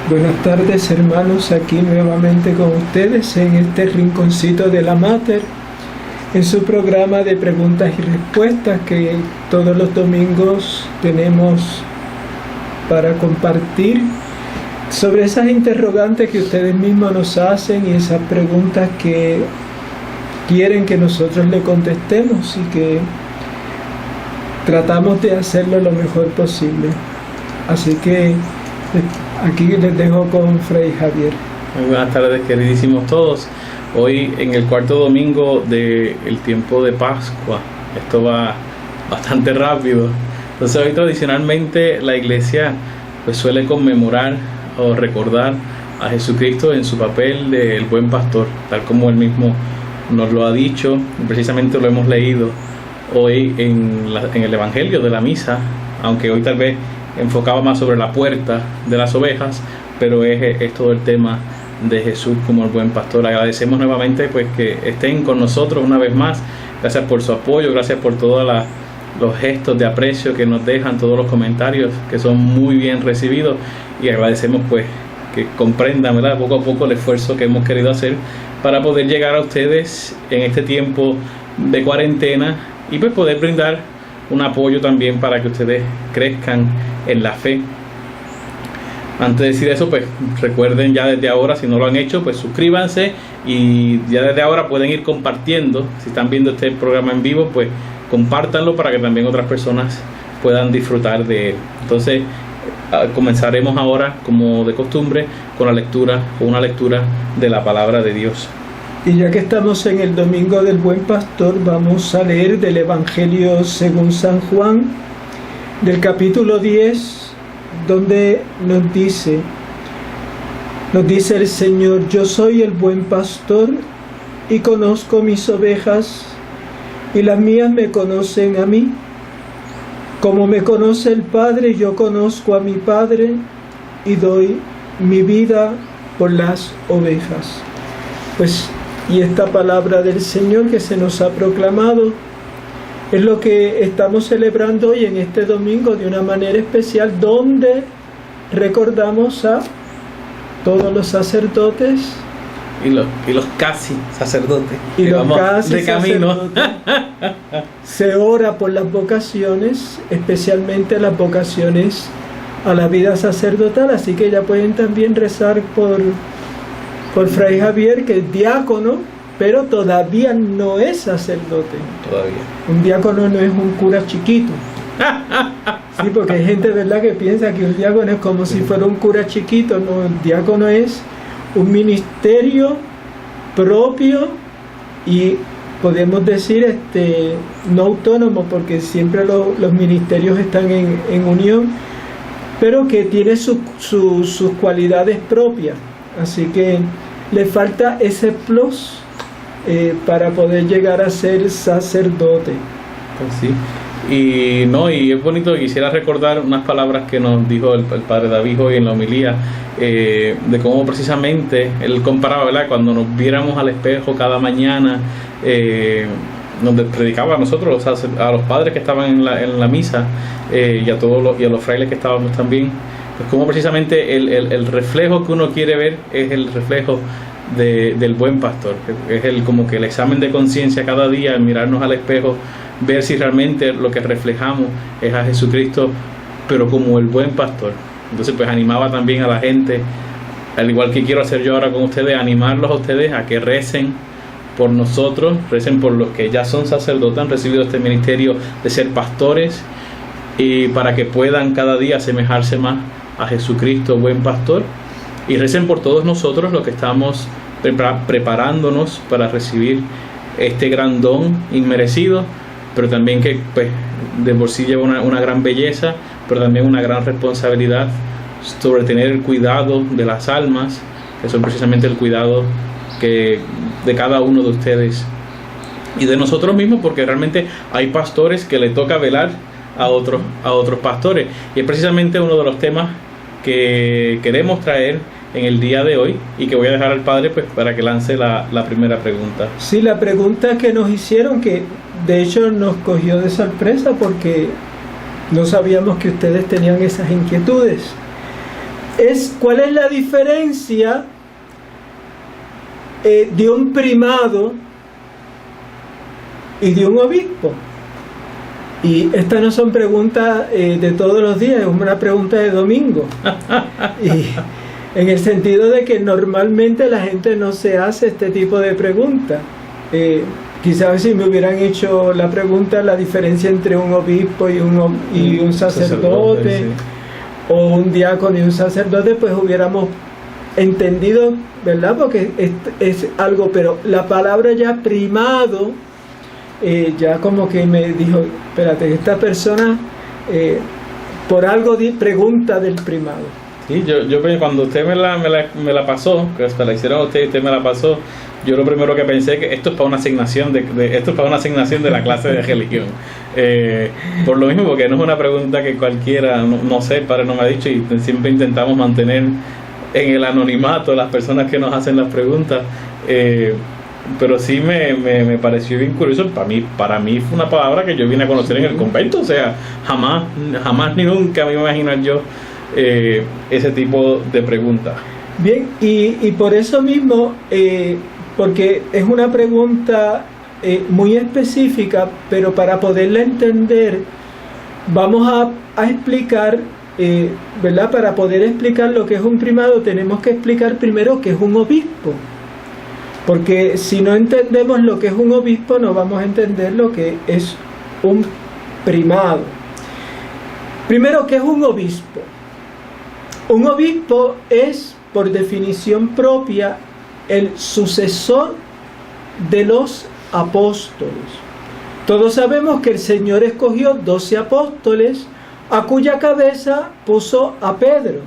Buenas tardes, hermanos, aquí nuevamente con ustedes en este rinconcito de la Mater, en su programa de preguntas y respuestas que todos los domingos tenemos para compartir sobre esas interrogantes que ustedes mismos nos hacen y esas preguntas que quieren que nosotros le contestemos y que tratamos de hacerlo lo mejor posible. Así que aquí les dejo con Fray Javier. Muy buenas tardes, queridísimos todos. Hoy en el cuarto domingo del tiempo de Pascua. Esto va bastante rápido. Entonces hoy tradicionalmente la iglesia pues suele conmemorar o recordar a Jesucristo en su papel del buen pastor, tal como él mismo nos lo ha dicho, y precisamente lo hemos leído hoy en el Evangelio de la misa, aunque hoy tal vez enfocaba más sobre la puerta de las ovejas, pero es todo el tema de Jesús como el buen pastor. Agradecemos nuevamente pues que estén con nosotros una vez más. Gracias por su apoyo, gracias por todos los gestos de aprecio que nos dejan, todos los comentarios que son muy bien recibidos, y agradecemos pues que comprendan, ¿verdad?, poco a poco el esfuerzo que hemos querido hacer para poder llegar a ustedes en este tiempo de cuarentena y pues poder brindar un apoyo también para que ustedes crezcan en la fe. Antes de decir eso, pues recuerden ya desde ahora, si no lo han hecho, pues suscríbanse, y ya desde ahora pueden ir compartiendo. Si están viendo este programa en vivo, pues compártanlo para que también otras personas puedan disfrutar de él. Entonces comenzaremos ahora, como de costumbre, con una lectura de la palabra de Dios. Y ya que estamos en el Domingo del Buen Pastor, vamos a leer del Evangelio según San Juan, del capítulo 10, donde nos dice el Señor: yo soy el buen pastor y conozco mis ovejas, y las mías me conocen a mí. Como me conoce el Padre, yo conozco a mi Padre y doy mi vida por las ovejas. Pues, y esta palabra del Señor que se nos ha proclamado es lo que estamos celebrando hoy en este domingo de una manera especial, donde recordamos a todos los sacerdotes y los casi sacerdotes y los casi de camino. Se ora por las vocaciones, especialmente las vocaciones a la vida sacerdotal, así que ya pueden también rezar por Fray Javier, que es diácono, pero todavía no es sacerdote. Todavía. Un diácono no es un cura chiquito. Sí, porque hay gente, ¿verdad?, que piensa que un diácono es como si fuera un cura chiquito. No, el diácono es un ministerio propio y podemos decir no autónomo, porque siempre los ministerios están en unión, pero que tiene sus cualidades propias. Así que le falta ese plus para poder llegar a ser sacerdote. Pues sí. Y es bonito. Quisiera recordar unas palabras que nos dijo el padre David hoy en la homilía, de cómo precisamente él comparaba, ¿verdad?, cuando nos viéramos al espejo cada mañana, donde predicaba a nosotros, a los padres que estaban en la misa, y a los frailes que estábamos también, pues como precisamente el reflejo que uno quiere ver es el reflejo del buen pastor, que es como que el examen de conciencia cada día, mirarnos al espejo, ver si realmente lo que reflejamos es a Jesucristo, pero como el buen pastor. Entonces pues animaba también a la gente, al igual que quiero hacer yo ahora con ustedes, animarlos a ustedes a que recen por nosotros, recen por los que ya son sacerdotes, han recibido este ministerio de ser pastores, y para que puedan cada día asemejarse más a Jesucristo, buen pastor, y recen por todos nosotros los que estamos preparándonos para recibir este gran don inmerecido, pero también que pues de por sí lleva una gran belleza, pero también una gran responsabilidad sobre tener el cuidado de las almas, que son precisamente el cuidado de cada uno de ustedes y de nosotros mismos, porque realmente hay pastores que le toca velar a otros pastores, y es precisamente uno de los temas que queremos traer en el día de hoy, y que voy a dejar al padre pues para que lance la primera pregunta. Sí, la pregunta que nos hicieron, que de hecho nos cogió de sorpresa porque no sabíamos que ustedes tenían esas inquietudes. ¿cuál es la diferencia de un primado y de un obispo? Y estas no son preguntas de todos los días, es una pregunta de domingo. Y en el sentido de que normalmente la gente no se hace este tipo de preguntas. Quizás si me hubieran hecho la pregunta, la diferencia entre un obispo y un sacerdote, sí, o un diácono y un sacerdote, pues hubiéramos entendido, ¿verdad? Porque es algo, pero la palabra ya primado, ya como que me dijo, espérate, esta persona por algo pregunta del primado. Sí, yo cuando usted me la pasó, que hasta la hicieron a usted me la pasó, yo lo primero que pensé que esto es para una asignación de la clase de religión. Por lo mismo, porque no es una pregunta que cualquiera, no sé, el padre no me ha dicho, y siempre intentamos mantener en el anonimato las personas que nos hacen las preguntas. Pero sí me pareció bien curioso. Para mí fue una palabra que yo vine a conocer en el convento, o sea, jamás ni nunca me iba a imaginar yo ese tipo de preguntas. Bien, y por eso mismo, porque es una pregunta muy específica, pero para poderla entender vamos a explicar, ¿verdad? Para poder explicar lo que es un primado tenemos que explicar primero qué es un obispo, porque si no entendemos lo que es un obispo no vamos a entender lo que es un primado. Primero, ¿qué es un obispo? Un obispo es, por definición propia, el sucesor de los apóstoles. Todos sabemos que el Señor escogió 12 apóstoles, a cuya cabeza puso a Pedro.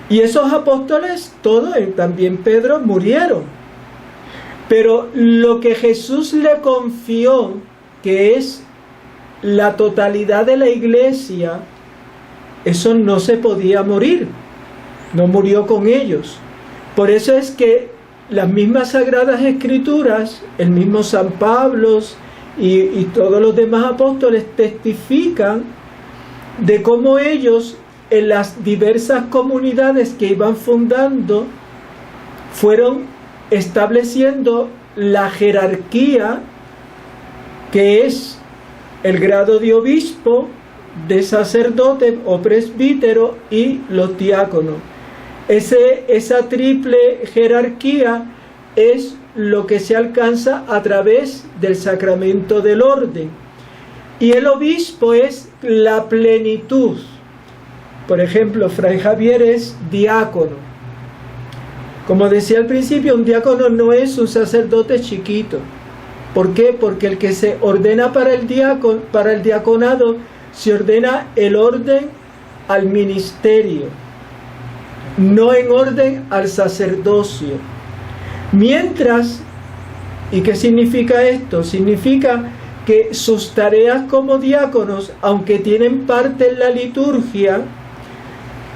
Y esos apóstoles, todos, también Pedro, murieron. Pero lo que Jesús le confió, que es la totalidad de la iglesia, eso no se podía morir, no murió con ellos. Por eso es que las mismas Sagradas Escrituras, el mismo San Pablo y todos los demás apóstoles testifican de cómo ellos en las diversas comunidades que iban fundando fueron estableciendo la jerarquía que es el grado de obispo, de sacerdote o presbítero y los diáconos. Esa triple jerarquía es lo que se alcanza a través del sacramento del orden. Y el obispo es la plenitud. Por ejemplo, Fray Javier es diácono. Como decía al principio, un diácono no es un sacerdote chiquito. ¿Por qué? Porque el que se ordena para el diaconado se ordena el orden al ministerio, no en orden al sacerdocio. Mientras, ¿y qué significa esto? Significa que sus tareas como diáconos, aunque tienen parte en la liturgia,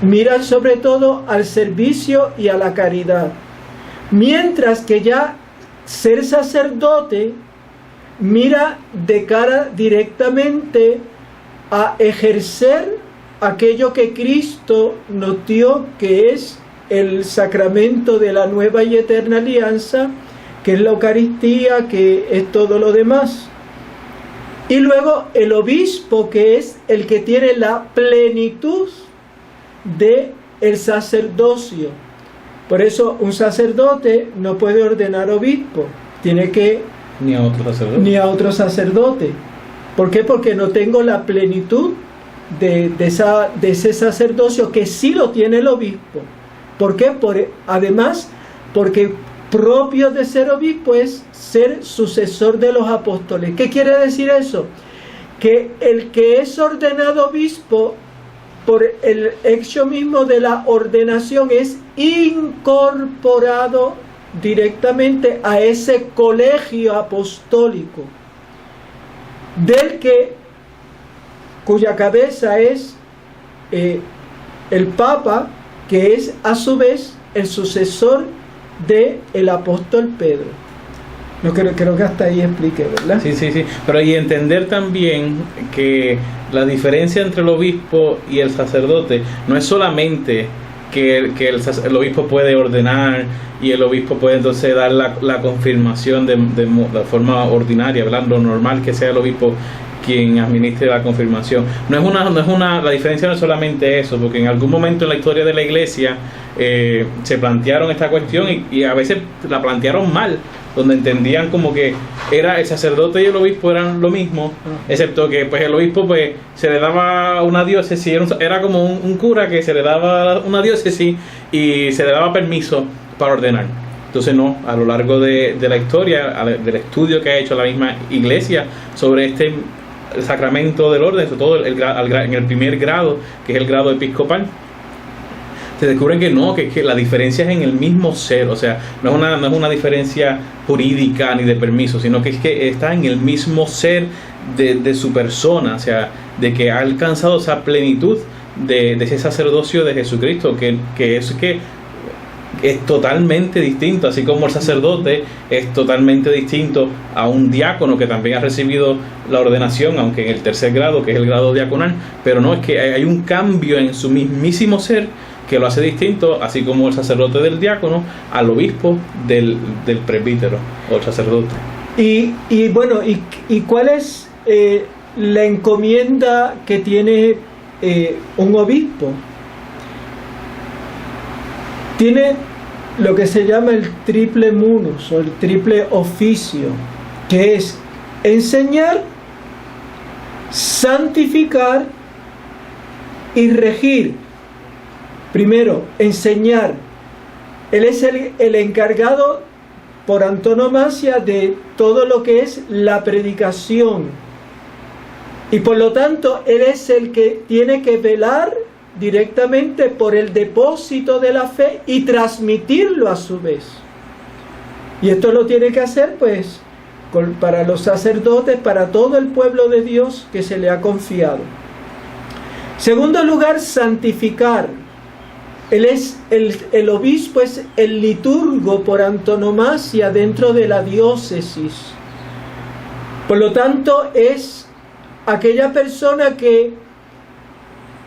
miran sobre todo al servicio y a la caridad. Mientras que ya ser sacerdote mira de cara directamente a ejercer aquello que Cristo nos dio, que es el sacramento de la nueva y eterna alianza, que es la Eucaristía, que es todo lo demás. Y luego el obispo, que es el que tiene la plenitud de el sacerdocio. Por eso un sacerdote no puede ordenar obispo, tiene que ni a otro sacerdote. ¿Por qué? Porque no tengo la plenitud de ese sacerdocio que sí lo tiene el obispo. ¿Por qué? Además, porque propio de ser obispo es ser sucesor de los apóstoles. ¿Qué quiere decir eso? Que el que es ordenado obispo, por el hecho mismo de la ordenación, es incorporado directamente a ese colegio apostólico, cuya cabeza es el Papa, que es a su vez el sucesor del apóstol Pedro. Yo creo que hasta ahí expliqué, ¿verdad? Sí. Pero y entender también que la diferencia entre el obispo y el sacerdote no es solamente que el obispo puede ordenar y el obispo puede entonces dar la confirmación de forma ordinaria, ¿verdad? Lo normal que sea el obispo quien administre la confirmación. La diferencia no es solamente eso, porque en algún momento en la historia de la iglesia se plantearon esta cuestión y a veces la plantearon mal, donde entendían como que era el sacerdote y el obispo eran lo mismo, excepto que pues el obispo pues se le daba una diócesis, era como un cura que se le daba una diócesis y se le daba permiso para ordenar. Entonces no, a lo largo de la historia, del estudio que ha hecho la misma iglesia sobre este sacramento del orden, sobre todo en el primer grado, que es el grado episcopal, se descubren que no, que la diferencia es en el mismo ser, o sea, no es una diferencia jurídica ni de permiso, sino que es que está en el mismo ser de su persona, o sea, de que ha alcanzado esa plenitud de ese sacerdocio de Jesucristo, que es totalmente distinto, así como el sacerdote es totalmente distinto a un diácono que también ha recibido la ordenación, aunque en el tercer grado, que es el grado diaconal, pero no, es que hay un cambio en su mismísimo ser que lo hace distinto, así como el sacerdote del diácono al obispo del presbítero o el sacerdote. Y bueno, ¿y cuál es la encomienda que tiene un obispo? Tiene lo que se llama el triple munus o el triple oficio, que es enseñar, santificar y regir. Primero, enseñar. Él es el encargado por antonomasia de todo lo que es la predicación. Y por lo tanto, él es el que tiene que velar directamente por el depósito de la fe y transmitirlo a su vez. Y esto lo tiene que hacer pues para los sacerdotes, para todo el pueblo de Dios que se le ha confiado. Segundo lugar, santificar. Él es el obispo, es el liturgo por antonomasia dentro de la diócesis. Por lo tanto, es aquella persona que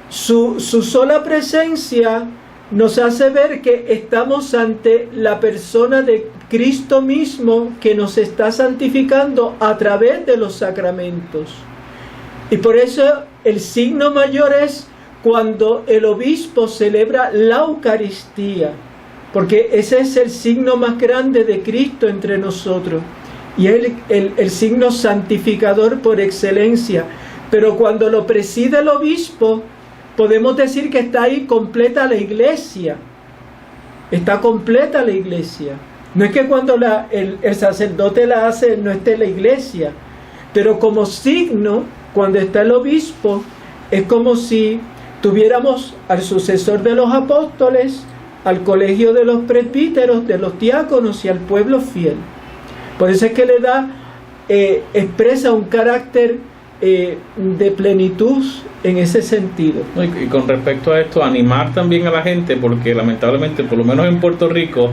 su sola presencia nos hace ver que estamos ante la persona de Cristo mismo que nos está santificando a través de los sacramentos. Y por eso el signo mayor es cuando el obispo celebra la Eucaristía, porque ese es el signo más grande de Cristo entre nosotros y es el signo santificador por excelencia. Pero cuando lo preside el obispo, podemos decir que está ahí completa la iglesia. Está completa la iglesia. No es que cuando el sacerdote la hace no esté la iglesia, pero como signo, cuando está el obispo, es como si tuviéramos al sucesor de los apóstoles, al colegio de los presbíteros, de los diáconos y al pueblo fiel. Por eso es que le da, expresa un carácter de plenitud en ese sentido. Y con respecto a esto, animar también a la gente, porque lamentablemente, por lo menos en Puerto Rico,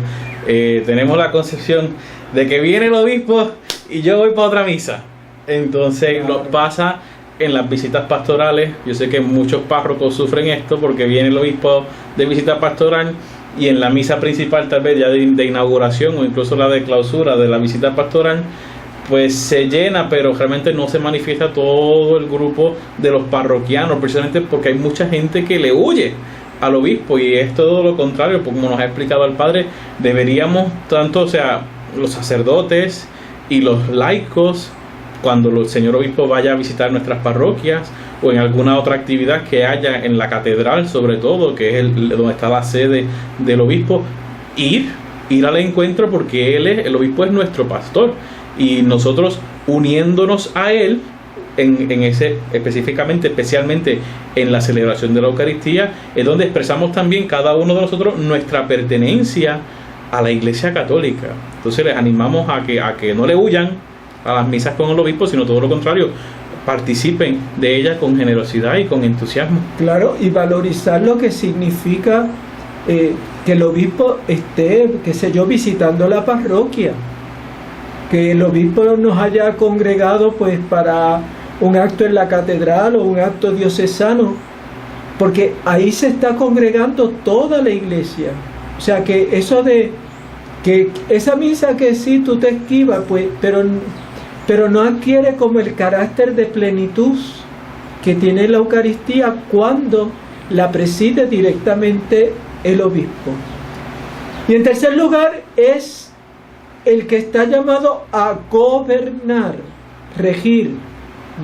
tenemos la concepción de que viene el obispo y yo voy para otra misa. Entonces lo pasa en las visitas pastorales. Yo sé que muchos párrocos sufren esto porque viene el obispo de visita pastoral y en la misa principal, tal vez ya de inauguración o incluso la de clausura de la visita pastoral, pues se llena, pero realmente no se manifiesta todo el grupo de los parroquianos, precisamente porque hay mucha gente que le huye al obispo, y es todo lo contrario, como nos ha explicado el padre. Deberíamos tanto, o sea, los sacerdotes y los laicos, cuando el señor obispo vaya a visitar nuestras parroquias o en alguna otra actividad que haya en la catedral, sobre todo, que es donde está la sede del obispo, ir al encuentro, porque el obispo es nuestro pastor, y nosotros uniéndonos a él en ese, especialmente en la celebración de la Eucaristía, es donde expresamos también cada uno de nosotros nuestra pertenencia a la Iglesia Católica. Entonces les animamos a que no le huyan a las misas con el obispo, sino todo lo contrario, participen de ella con generosidad y con entusiasmo. Claro, y valorizar lo que significa que el obispo esté, qué sé yo, visitando la parroquia, que el obispo nos haya congregado pues para un acto en la catedral o un acto diocesano, porque ahí se está congregando toda la iglesia. O sea que eso de que esa misa que sí tú te esquivas, pues, pero no adquiere como el carácter de plenitud que tiene la Eucaristía cuando la preside directamente el obispo. Y en tercer lugar es el que está llamado a gobernar, regir,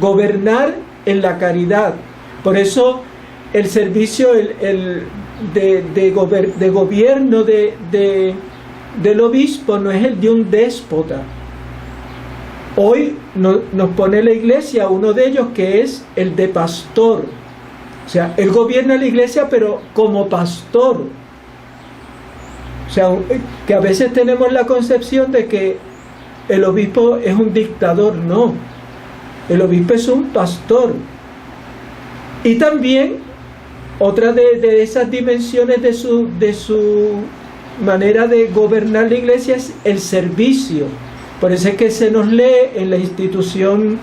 gobernar en la caridad. Por eso el servicio de gobierno del obispo no es el de un déspota. Hoy nos pone la iglesia uno de ellos, que es el de pastor. O sea, él gobierna la iglesia pero como pastor. O sea, que a veces tenemos la concepción de que el obispo es un dictador. No, el obispo es un pastor. Y también otra de esas dimensiones de su manera de gobernar la iglesia es el servicio. Por eso es que se nos lee en la institución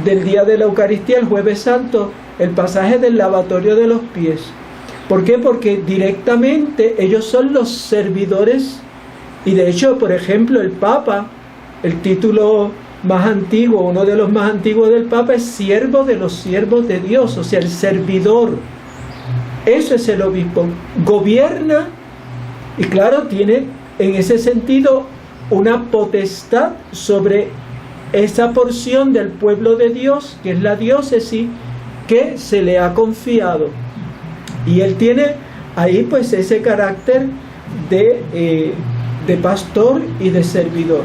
del día de la Eucaristía, el Jueves Santo, el pasaje del lavatorio de los pies. ¿Por qué? Porque directamente ellos son los servidores. Y de hecho, por ejemplo, el Papa, el título más antiguo, uno de los más antiguos del Papa, es siervo de los siervos de Dios, o sea, el servidor. Eso es el obispo. Gobierna y claro, tiene en ese sentido una potestad sobre esa porción del pueblo de Dios, que es la diócesis, que se le ha confiado. Y él tiene ahí pues ese carácter de pastor y de servidor.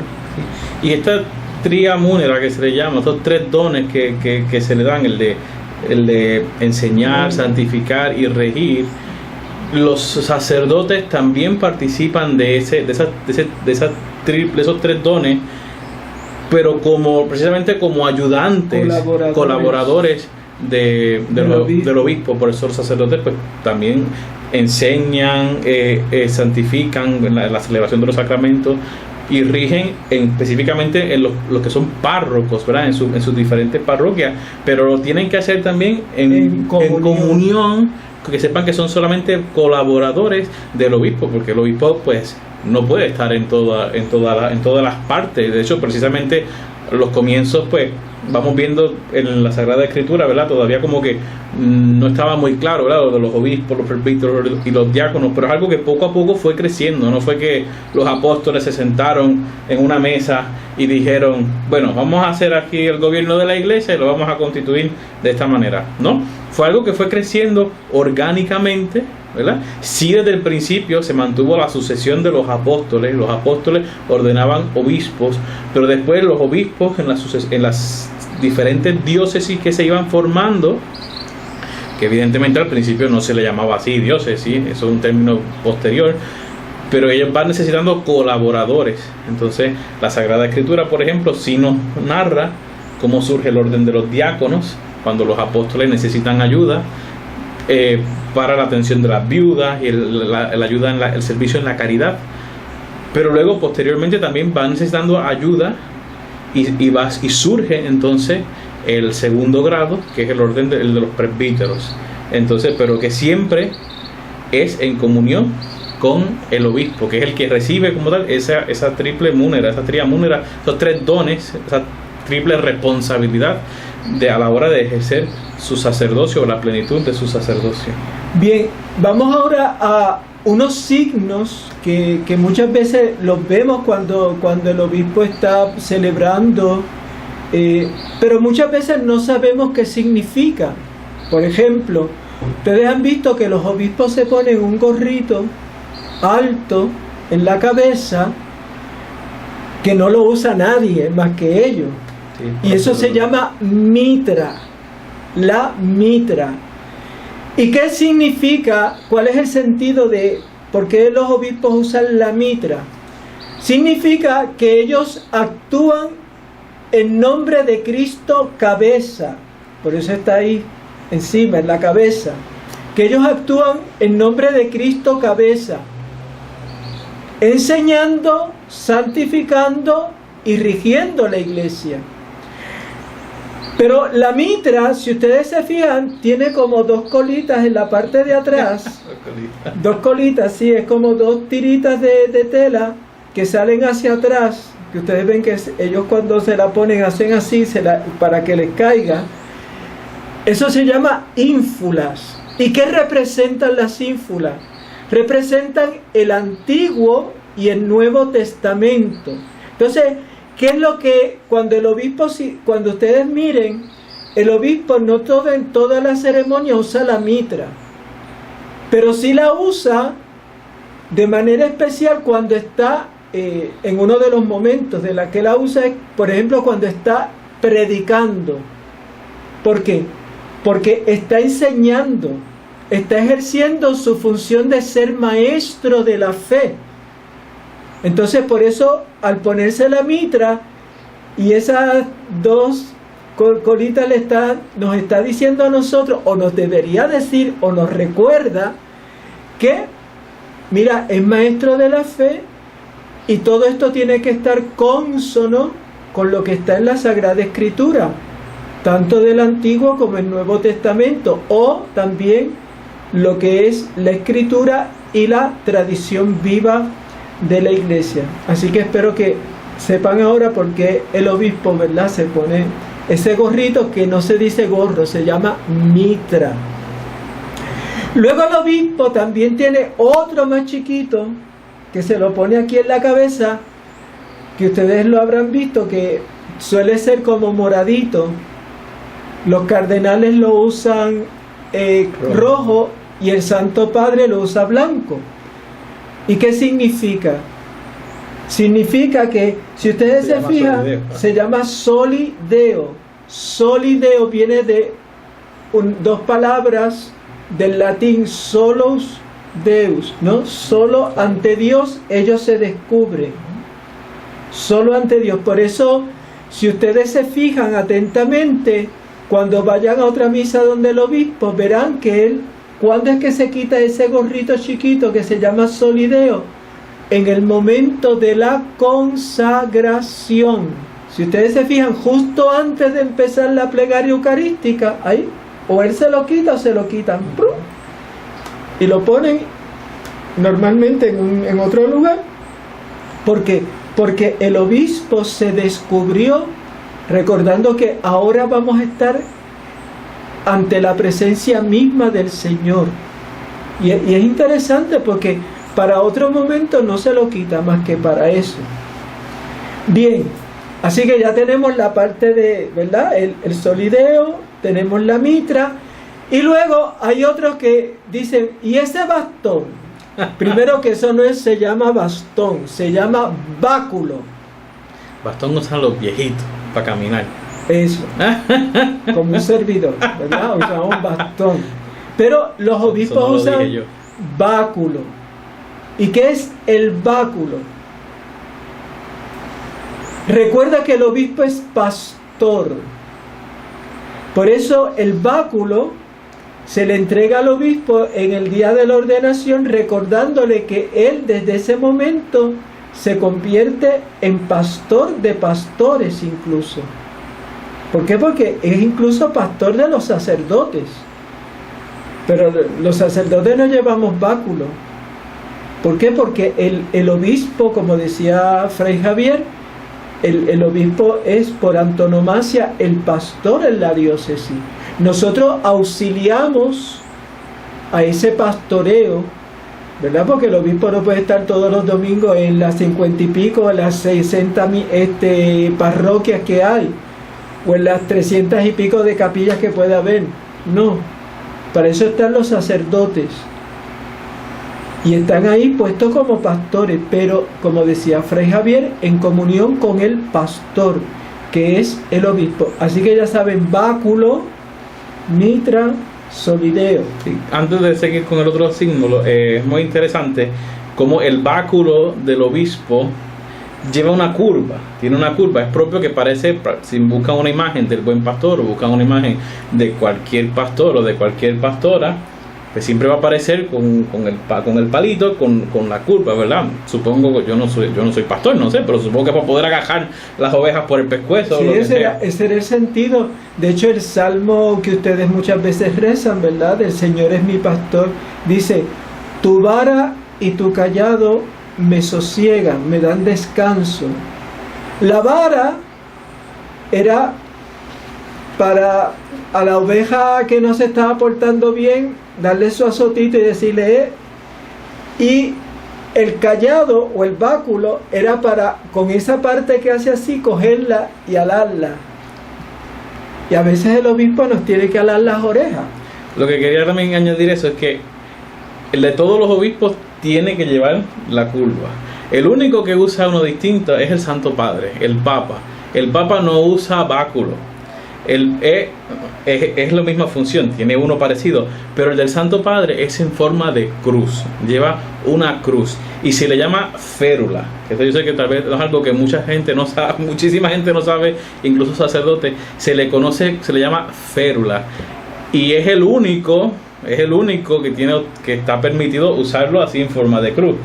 Y esta tria munera que se le llama, estos tres dones que se le dan, el de enseñar, santificar y regir, los sacerdotes también participan de esos tres dones, pero precisamente como ayudantes, colaboradores del obispo. Por eso los sacerdotes pues también enseñan, santifican la celebración de los sacramentos y rigen específicamente en los que son párrocos, ¿verdad? En sus diferentes parroquias, pero lo tienen que hacer también en comunión, que sepan que son solamente colaboradores del obispo, porque el obispo pues no puede estar en todas las partes. De hecho, precisamente los comienzos pues vamos viendo en la Sagrada Escritura, ¿verdad? Todavía como que no estaba muy claro, ¿verdad? Lo de los obispos, los presbíteros y los diáconos, pero es algo que poco a poco fue creciendo. No fue que los apóstoles se sentaron en una mesa y dijeron, bueno, vamos a hacer aquí el gobierno de la iglesia y lo vamos a constituir de esta manera, ¿no? Fue algo que fue creciendo orgánicamente, ¿verdad? Sí, desde el principio se mantuvo la sucesión de los apóstoles ordenaban obispos, pero después los obispos en las diferentes diócesis que se iban formando, que evidentemente al principio no se le llamaba así diócesis, eso es un término posterior, pero ellos van necesitando colaboradores. Entonces la Sagrada Escritura, por ejemplo, sí nos narra cómo surge el orden de los diáconos cuando los apóstoles necesitan ayuda para la atención de las viudas y la ayuda en el servicio en la caridad, pero luego posteriormente también van necesitando ayuda y surge entonces el segundo grado, que es el orden de los presbíteros. Entonces, pero que siempre es en comunión con el obispo, que es el que recibe como tal esa triple múnera, esa tria múnera, esos tres dones, esa triple responsabilidad a la hora de ejercer su sacerdocio o la plenitud de su sacerdocio. Bien, vamos ahora a unos signos que muchas veces los vemos cuando el obispo está celebrando, pero muchas veces no sabemos qué significa. Por ejemplo, ustedes han visto que los obispos se ponen un gorrito alto en la cabeza que no lo usa nadie más que ellos. Sí, y eso se llama mitra, la mitra. ¿Y qué significa? ¿Cuál es el sentido de por qué los obispos usan la mitra? Significa que ellos actúan en nombre de Cristo cabeza, por eso está ahí encima, en la cabeza, que ellos actúan en nombre de Cristo cabeza, enseñando, santificando y rigiendo la iglesia. Pero la mitra, si ustedes se fijan, tiene como dos colitas en la parte de atrás. Dos colitas, sí, es como dos tiritas de tela que salen hacia atrás, que ustedes ven que ellos cuando se la ponen hacen así para que les caiga. Eso se llama ínfulas. ¿Y qué representan las ínfulas? Representan el Antiguo y el Nuevo Testamento. Entonces, ¿qué es lo que cuando el obispo, cuando ustedes miren, el obispo no en toda la ceremonia usa la mitra, pero sí la usa de manera especial cuando está en uno de los momentos de la que la usa, por ejemplo, cuando está predicando. ¿Por qué? Porque está enseñando, está ejerciendo su función de ser maestro de la fe. Entonces, por eso, al ponerse la mitra y esas dos colitas nos está diciendo a nosotros, o nos debería decir, o nos recuerda que, mira, es maestro de la fe y todo esto tiene que estar cónsono con lo que está en la Sagrada Escritura, tanto del Antiguo como el Nuevo Testamento, o también lo que es la Escritura y la tradición viva de la Iglesia. Así que espero que sepan ahora por qué el obispo, ¿verdad?, se pone ese gorrito que no se dice gorro, se llama mitra. Luego el obispo también tiene otro más chiquito que se lo pone aquí en la cabeza, que ustedes lo habrán visto, que suele ser como moradito. Los cardenales lo usan rojo y el Santo Padre lo usa blanco. ¿Y qué significa? Significa que, si ustedes se fijan, se llama solideo. Solideo viene de dos palabras del latín solus Deus, ¿no? Solo ante Dios ellos se descubren. Solo ante Dios. Por eso, si ustedes se fijan atentamente, cuando vayan a otra misa donde el obispo, verán que él, ¿cuándo es que se quita ese gorrito chiquito que se llama solideo? En el momento de la consagración. Si ustedes se fijan, justo antes de empezar la plegaria eucarística, ahí, o él se lo quita o se lo quitan, ¡prum!, y lo ponen normalmente en otro lugar. ¿Por qué? Porque el obispo se descubrió, recordando que ahora vamos a estar ante la presencia misma del Señor. Y es interesante porque para otro momento no se lo quita más que para eso. Bien, así que ya tenemos la parte de, ¿verdad?, el solideo, tenemos la mitra, y luego hay otros que dicen, ¿y ese bastón? Primero, que eso no se llama bastón, se llama báculo. Bastón usan los viejitos para caminar. Eso, como un servidor, ¿verdad? Usamos bastón. Pero los obispos usan báculo. ¿Y qué es el báculo? Recuerda que el obispo es pastor. Por eso el báculo se le entrega al obispo en el día de la ordenación, recordándole que él desde ese momento se convierte en pastor de pastores incluso. ¿Por qué? Porque es incluso pastor de los sacerdotes. Pero los sacerdotes no llevamos báculo. ¿Por qué? Porque el obispo, como decía Fray Javier, el obispo es por antonomasia el pastor en la diócesis. Nosotros auxiliamos a ese pastoreo, ¿verdad? Porque el obispo no puede estar todos los domingos en las 50 y pico, en las 60 parroquias que hay, o en las 300 y pico de capillas que puede haber. No, para eso están los sacerdotes. Y están ahí puestos como pastores, pero, como decía Fray Javier, en comunión con el pastor, que es el obispo. Así que ya saben, báculo, mitra, solideo. Sí. Antes de seguir con el otro símbolo, es muy interesante cómo el báculo del obispo lleva una curva, tiene una curva, es propio que parece, si buscan una imagen del buen pastor o buscan una imagen de cualquier pastor o de cualquier pastora, pues siempre va a aparecer con el palito, con la curva, ¿verdad? Supongo que yo no soy pastor, no sé, pero supongo que para poder agajar las ovejas por el pescuezo. Sí, o lo que ese era el sentido. De hecho, el salmo que ustedes muchas veces rezan, ¿verdad? El Señor es mi pastor, dice: tu vara y tu callado me sosiegan, me dan descanso. La vara era para a la oveja que no se estaba portando bien, darle su azotito y decirle y el callado o el báculo era para, con esa parte que hace así, cogerla y alarla. Y a veces el obispo nos tiene que alar las orejas. Lo que quería también añadir eso es que el de todos los obispos tiene que llevar la curva. El único que usa uno distinto es el Santo Padre, el Papa. El Papa no usa báculo. Es la misma función, tiene uno parecido, pero el del Santo Padre es en forma de cruz, lleva una cruz y se le llama férula. Esto yo sé que tal vez es algo que mucha gente no sabe, muchísima gente no sabe, incluso sacerdotes, se le llama férula, y es el único que está permitido usarlo así en forma de cruz.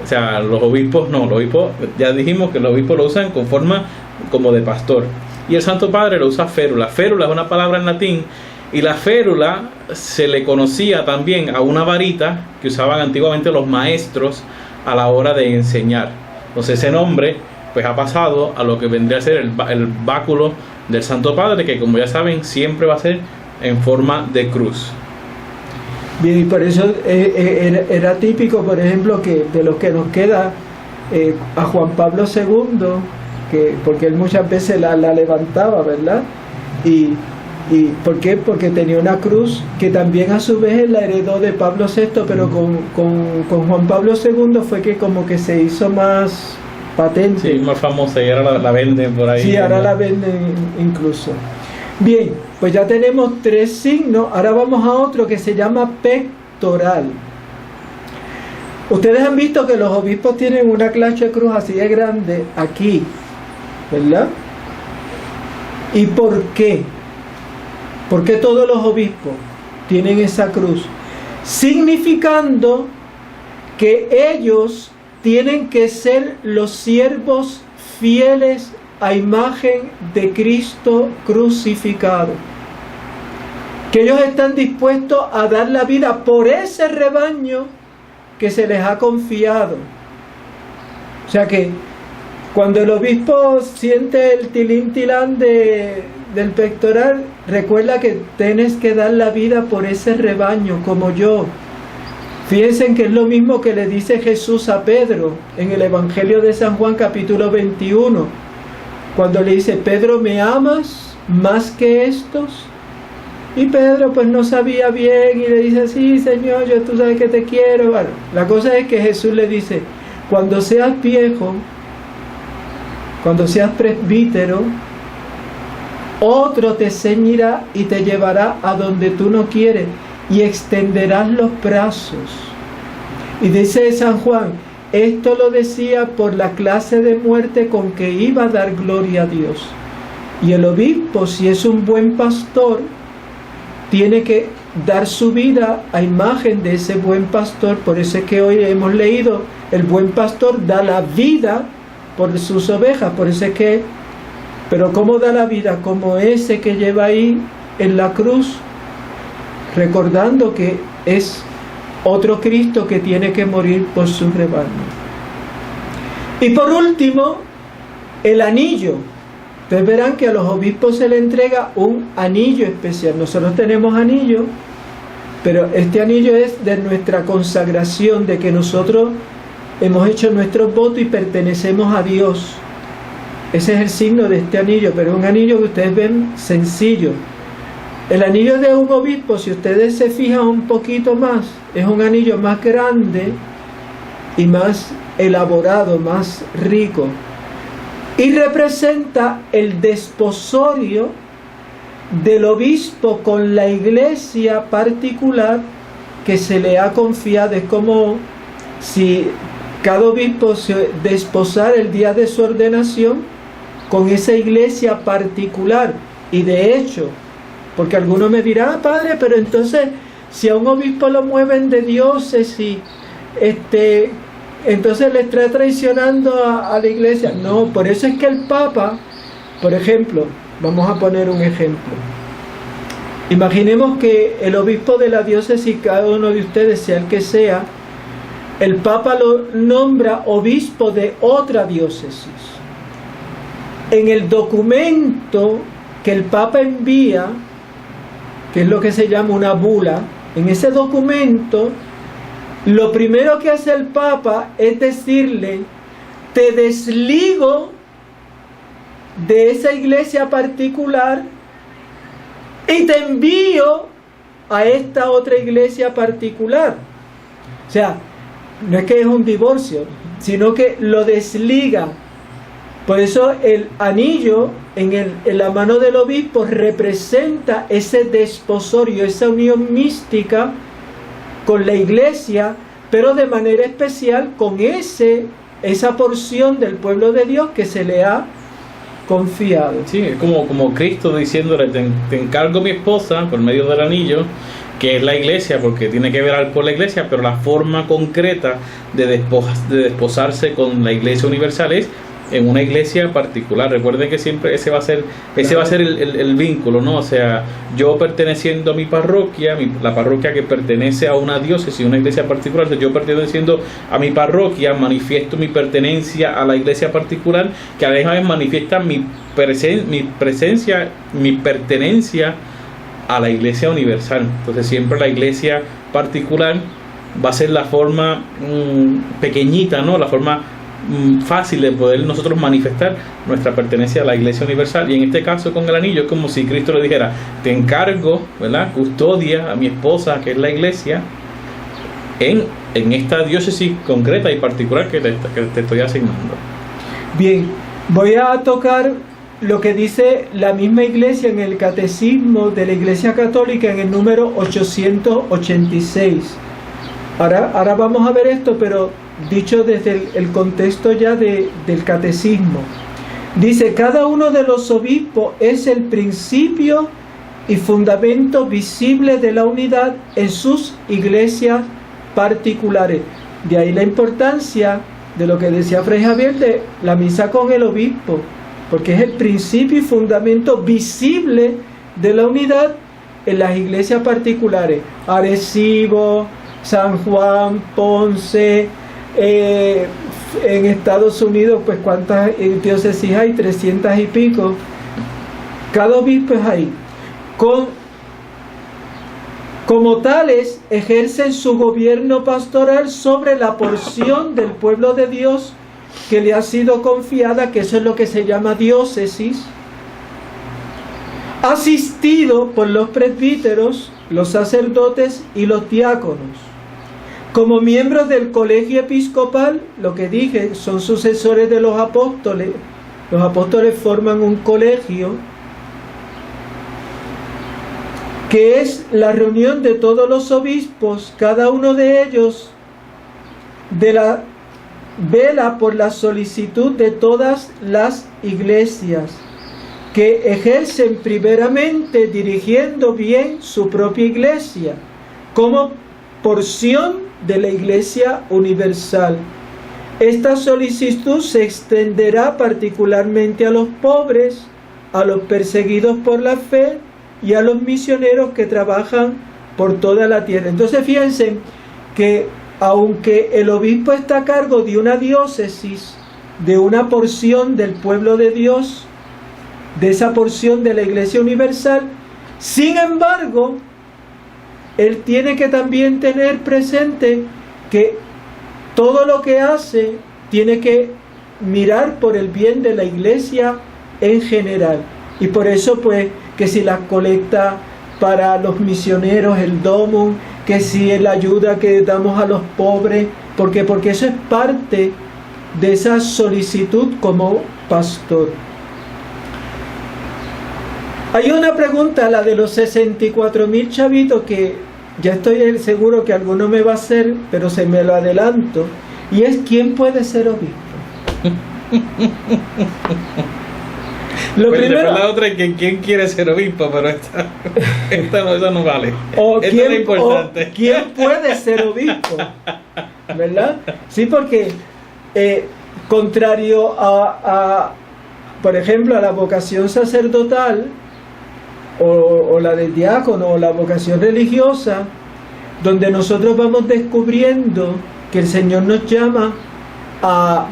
O sea, los obispos no, los obispos, ya dijimos que los obispos lo usan con forma como de pastor. Y el Santo Padre lo usa férula. Férula es una palabra en latín, y la férula se le conocía también a una varita que usaban antiguamente los maestros a la hora de enseñar. Entonces ese nombre pues ha pasado a lo que vendría a ser el báculo del Santo Padre, que como ya saben siempre va a ser en forma de cruz. Bien, y por eso era típico, por ejemplo, que de lo que nos queda a Juan Pablo II, porque él muchas veces la levantaba, ¿verdad? Y ¿por qué? Porque tenía una cruz que también a su vez él la heredó de Pablo VI, pero con Juan Pablo II fue que como que se hizo más patente. Sí, más famosa, y ahora la venden por ahí. Sí, ahora la venden incluso. Bien, pues ya tenemos 3 signos, ahora vamos a otro que se llama pectoral. Ustedes han visto que los obispos tienen una clase de cruz así de grande aquí, ¿verdad? ¿Y por qué? ¿Por qué todos los obispos tienen esa cruz? Significando que ellos tienen que ser los siervos fieles a imagen de Cristo crucificado. Que ellos están dispuestos a dar la vida por ese rebaño que se les ha confiado. O sea que cuando el obispo siente el tilín-tilán del pectoral, recuerda que tienes que dar la vida por ese rebaño, como yo. Fíjense que es lo mismo que le dice Jesús a Pedro en el Evangelio de San Juan capítulo 21, cuando le dice: Pedro, ¿me amas más que estos? Y Pedro pues no sabía bien y le dice: sí, Señor, tú sabes que te quiero. Bueno, la cosa es que Jesús le dice: cuando seas viejo, cuando seas presbítero, otro te ceñirá y te llevará a donde tú no quieres, y extenderás los brazos. Y dice San Juan: esto lo decía por la clase de muerte con que iba a dar gloria a Dios. Y el obispo, si es un buen pastor, tiene que dar su vida a imagen de ese buen pastor. Por eso es que hoy hemos leído: el buen pastor da la vida por sus ovejas. Por eso es que, pero ¿cómo da la vida? Como ese que lleva ahí en la cruz, recordando que es otro Cristo que tiene que morir por su rebaño. Y por último, el anillo. Ustedes verán que a los obispos se le entrega un anillo especial. Nosotros tenemos anillo, pero este anillo es de nuestra consagración, de que nosotros hemos hecho nuestros votos y pertenecemos a Dios. Ese es el signo de este anillo, pero es un anillo que ustedes ven sencillo. El anillo de un obispo, si ustedes se fijan un poquito más, es un anillo más grande y más elaborado, más rico. Y representa el desposorio del obispo con la iglesia particular que se le ha confiado. Es como si cada obispo se desposara el día de su ordenación con esa iglesia particular. Y de hecho, porque algunos me dirán: padre, pero entonces si a un obispo lo mueven de diócesis, entonces le está traicionando a la iglesia. No, por eso es que el Papa, por ejemplo, vamos a poner un ejemplo. Imaginemos que el obispo de la diócesis, cada uno de ustedes, sea el que sea, el Papa lo nombra obispo de otra diócesis. En el documento que el Papa envía, que es lo que se llama una bula, en ese documento, lo primero que hace el Papa es decirle: te desligo de esa iglesia particular y te envío a esta otra iglesia particular. O sea, no es que es un divorcio, sino que lo desliga. Por eso el anillo en la mano del obispo representa ese desposorio, esa unión mística con la iglesia, pero de manera especial con esa porción del pueblo de Dios que se le ha confiado. Sí, es como Cristo diciéndole: te encargo mi esposa por medio del anillo, que es la iglesia, porque tiene que velar por la iglesia, pero la forma concreta de desposarse con la iglesia universal es en una iglesia particular. Recuerden que siempre ese va a ser el vínculo, ¿no? O sea, yo perteneciendo a mi parroquia, la parroquia que pertenece a una diócesis, una iglesia particular, entonces yo perteneciendo a mi parroquia manifiesto mi pertenencia a la iglesia particular, que a la vez manifiesta mi pertenencia a la iglesia universal. Entonces siempre la iglesia particular va a ser la forma pequeñita, ¿no? La forma fácil de poder nosotros manifestar nuestra pertenencia a la iglesia universal. Y en este caso con el anillo es como si Cristo le dijera: te encargo, ¿verdad?, custodia a mi esposa, que es la iglesia, en esta diócesis concreta y particular que te estoy asignando. Bien, voy a tocar lo que dice la misma iglesia en el catecismo de la Iglesia Católica en el número 886. Ahora vamos a ver esto, pero dicho desde el contexto ya del catecismo. Dice: cada uno de los obispos es el principio y fundamento visible de la unidad en sus iglesias particulares. De ahí la importancia de lo que decía Fray Javier de la misa con el obispo, porque es el principio y fundamento visible de la unidad en las iglesias particulares. Arecibo, San Juan, Ponce, en Estados Unidos, pues cuántas diócesis hay, 300 y pico. Cada obispo es ahí. Como tales, ejercen su gobierno pastoral sobre la porción del pueblo de Dios que le ha sido confiada, que eso es lo que se llama diócesis, asistido por los presbíteros, los sacerdotes y los diáconos. Como miembros del colegio episcopal, lo que dije, son sucesores de los apóstoles. Los apóstoles forman un colegio que es la reunión de todos los obispos, cada uno de ellos vela por la solicitud de todas las iglesias, que ejercen primeramente dirigiendo bien su propia iglesia, como porción de la iglesia universal. Esta solicitud se extenderá particularmente a los pobres, a los perseguidos por la fe y a los misioneros que trabajan por toda la tierra. Entonces fíjense que aunque el obispo está a cargo de una diócesis, de una porción del pueblo de Dios, de esa porción de la iglesia universal, sin embargo, él tiene que también tener presente que todo lo que hace tiene que mirar por el bien de la iglesia en general. Y por eso, pues, que si la colecta para los misioneros, el Domum, que si la ayuda que damos a los pobres, porque eso es parte de esa solicitud como pastor. Hay una pregunta, la de los 64,000 chavitos, que ya estoy seguro que alguno me va a hacer, pero se me lo adelanto, y es: ¿quién puede ser obispo? Lo Pero primero, después la otra es que quién quiere ser obispo, pero esa no vale. o Esta quién, es importante. o quién puede ser obispo, ¿verdad? Sí, porque contrario por ejemplo, a la vocación sacerdotal o la del diácono o la vocación religiosa, donde nosotros vamos descubriendo que el Señor nos llama a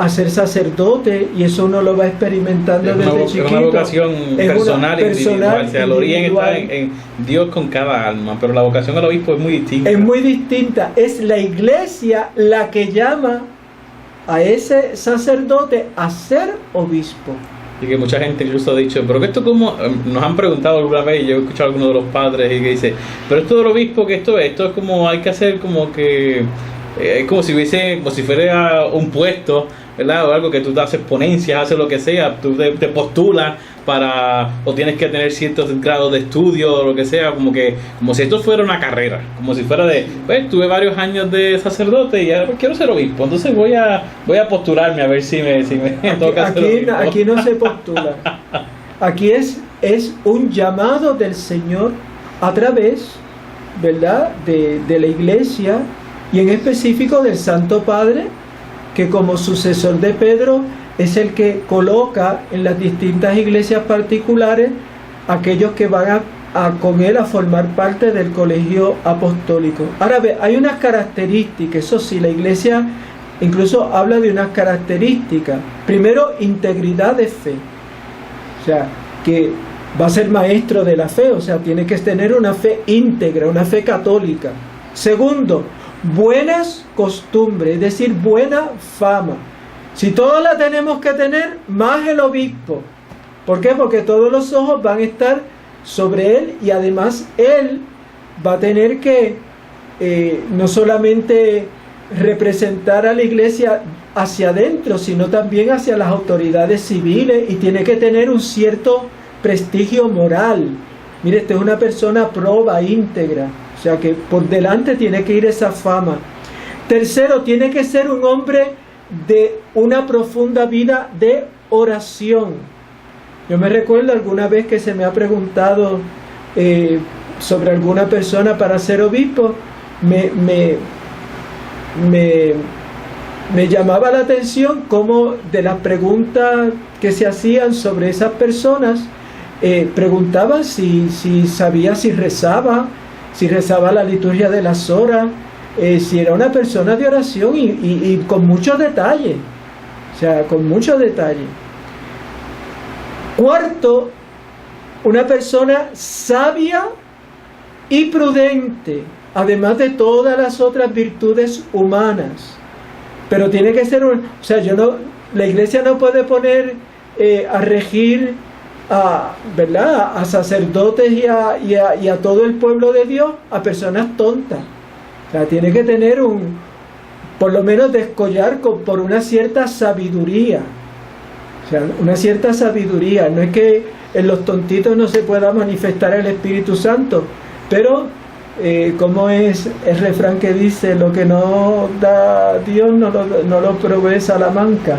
ser sacerdote, y eso uno lo va experimentando desde chiquito. Es una vocación personal e individual. O sea, el origen está en Dios con cada alma, pero la vocación al obispo es muy distinta. Es muy distinta. Es la Iglesia la que llama a ese sacerdote a ser obispo. Y que mucha gente incluso ha dicho, pero que esto como, nos han preguntado alguna vez, y yo he escuchado a algunos de los padres y que dice, pero esto del obispo, que esto es como, hay que hacer como que, es como si fuera un puesto, ¿verdad? O algo que tú haces ponencias, haces lo que sea, tú te postulas o tienes que tener ciertos grados de estudio o lo que sea, como si esto fuera una carrera, como si fuera pues tuve varios años de sacerdote y ahora quiero ser obispo, entonces voy a postularme a ver si me toca ser obispo. Aquí no se postula, aquí es un llamado del Señor a través, ¿verdad?, de la Iglesia, y en específico del Santo Padre, que como sucesor de Pedro es el que coloca en las distintas iglesias particulares aquellos que van con él a formar parte del colegio apostólico. Ahora hay unas características, eso sí, la Iglesia incluso habla de unas características. Primero, integridad de fe, o sea, que va a ser maestro de la fe, o sea, tiene que tener una fe íntegra, una fe católica. Segundo, buenas costumbres, es decir, buena fama. Si todos la tenemos que tener, más el obispo. ¿Por qué? Porque todos los ojos van a estar sobre él, y además él va a tener que no solamente representar a la Iglesia hacia adentro, sino también hacia las autoridades civiles, y tiene que tener un cierto prestigio moral. Mire, esta es una persona proba, íntegra, o sea que por delante tiene que ir esa fama. Tercero, tiene que ser un hombre de una profunda vida de oración. Yo me recuerdo alguna vez que se me ha preguntado sobre alguna persona para ser obispo, me llamaba la atención cómo de las preguntas que se hacían sobre esas personas, preguntaban si sabía si rezaba la liturgia de las horas, si era una persona de oración, y con mucho detalle, o sea, con mucho detalle. Cuarto, una persona sabia y prudente, además de todas las otras virtudes humanas. Pero tiene que ser la Iglesia no puede poner a regir ¿verdad?, a sacerdotes y a todo el pueblo de Dios, a personas tontas. O sea, tiene que tener por lo menos descollar por una cierta sabiduría. O sea, una cierta sabiduría. No es que en los tontitos no se pueda manifestar el Espíritu Santo, pero como es el refrán que dice, lo que no da Dios no lo provee Salamanca.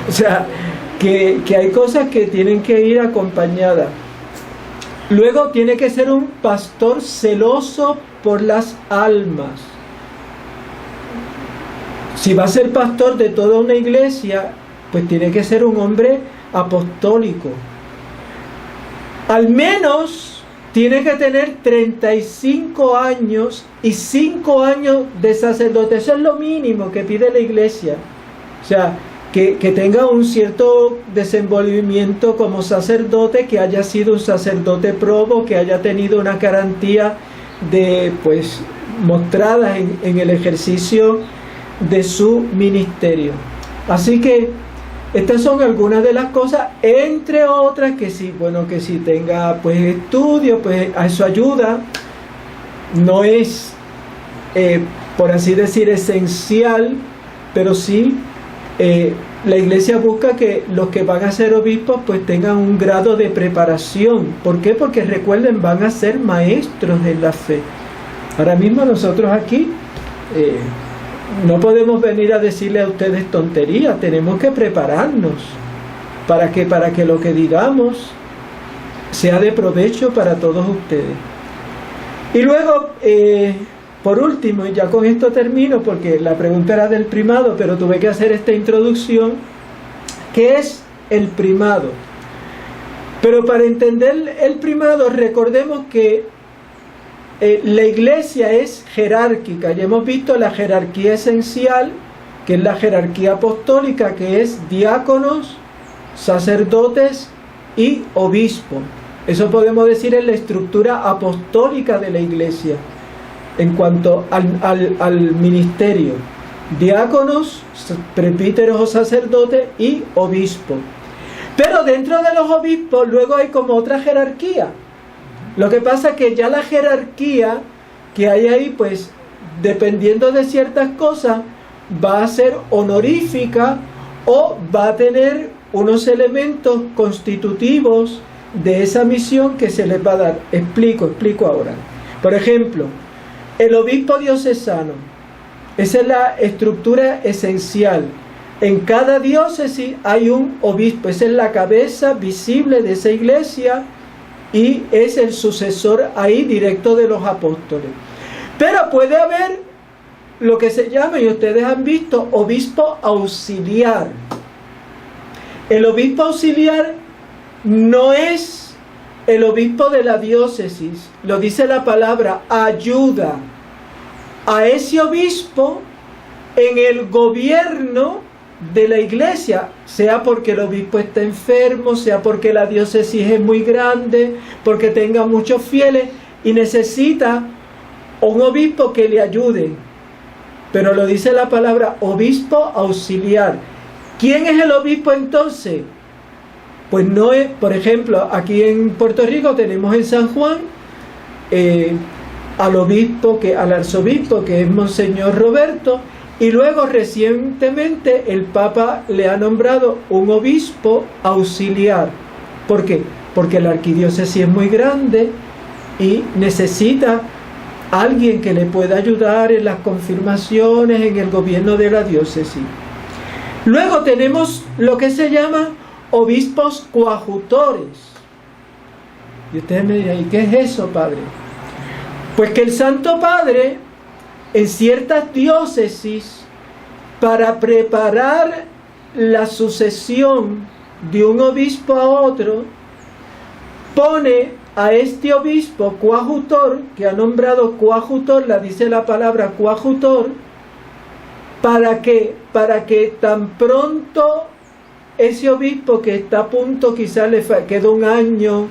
O sea, que hay cosas que tienen que ir acompañadas. Luego tiene que ser un pastor celoso por las almas. Si va a ser pastor de toda una iglesia, pues tiene que ser un hombre apostólico. Al menos tiene que tener 35 años y 5 años de sacerdote. Eso es lo mínimo que pide la iglesia. O sea, que tenga un cierto desenvolvimiento como sacerdote, que haya sido un sacerdote probo, que haya tenido una garantía mostrada en el ejercicio de su ministerio. Así que estas son algunas de las cosas, entre otras que si tenga estudio, pues a eso ayuda. No es por así decir esencial, pero sí la Iglesia busca que los que van a ser obispos pues tengan un grado de preparación. ¿Por qué? Porque recuerden, van a ser maestros en la fe. Ahora mismo nosotros aquí no podemos venir a decirle a ustedes tonterías, tenemos que prepararnos. para que lo que digamos sea de provecho para todos ustedes. Y luego, por último, y ya con esto termino, porque la pregunta era del primado, pero tuve que hacer esta introducción. ¿Qué es el primado? Pero para entender el primado, recordemos que la iglesia es jerárquica. Ya hemos visto la jerarquía esencial, que es la jerarquía apostólica, que es diáconos, sacerdotes y obispos. Eso podemos decir en la estructura apostólica de la iglesia, en cuanto al ministerio: diáconos, presbíteros o sacerdotes y obispos. Pero dentro de los obispos luego hay como otra jerarquía. Lo que pasa es que ya la jerarquía que hay ahí, pues dependiendo de ciertas cosas, va a ser honorífica o va a tener unos elementos constitutivos de esa misión que se les va a dar. Explico ahora. Por ejemplo, el obispo diocesano, esa es la estructura esencial. En cada diócesis hay un obispo, esa es la cabeza visible de esa iglesia y es el sucesor ahí directo de los apóstoles. Pero puede haber lo que se llama, y ustedes han visto, obispo auxiliar. El obispo auxiliar no es el obispo de la diócesis, lo dice la palabra, ayuda a ese obispo en el gobierno de la iglesia, sea porque el obispo está enfermo, sea porque la diócesis es muy grande, porque tenga muchos fieles y necesita un obispo que le ayude. Pero lo dice la palabra, obispo auxiliar. ¿Quién es el obispo entonces? Pues no es, por ejemplo, aquí en Puerto Rico tenemos en San Juan al arzobispo, que es Monseñor Roberto, y luego recientemente el Papa le ha nombrado un obispo auxiliar. ¿Por qué? Porque la arquidiócesis es muy grande y necesita alguien que le pueda ayudar en las confirmaciones, en el gobierno de la diócesis. Luego tenemos lo que se llama obispos coadjutores. Y ustedes me dirán, ¿y qué es eso, padre? Pues que el Santo Padre, en ciertas diócesis, para preparar la sucesión de un obispo a otro, pone a este obispo coadjutor, que ha nombrado coadjutor, la dice la palabra coadjutor, para que tan pronto ese obispo que está a punto, quizás le queda un año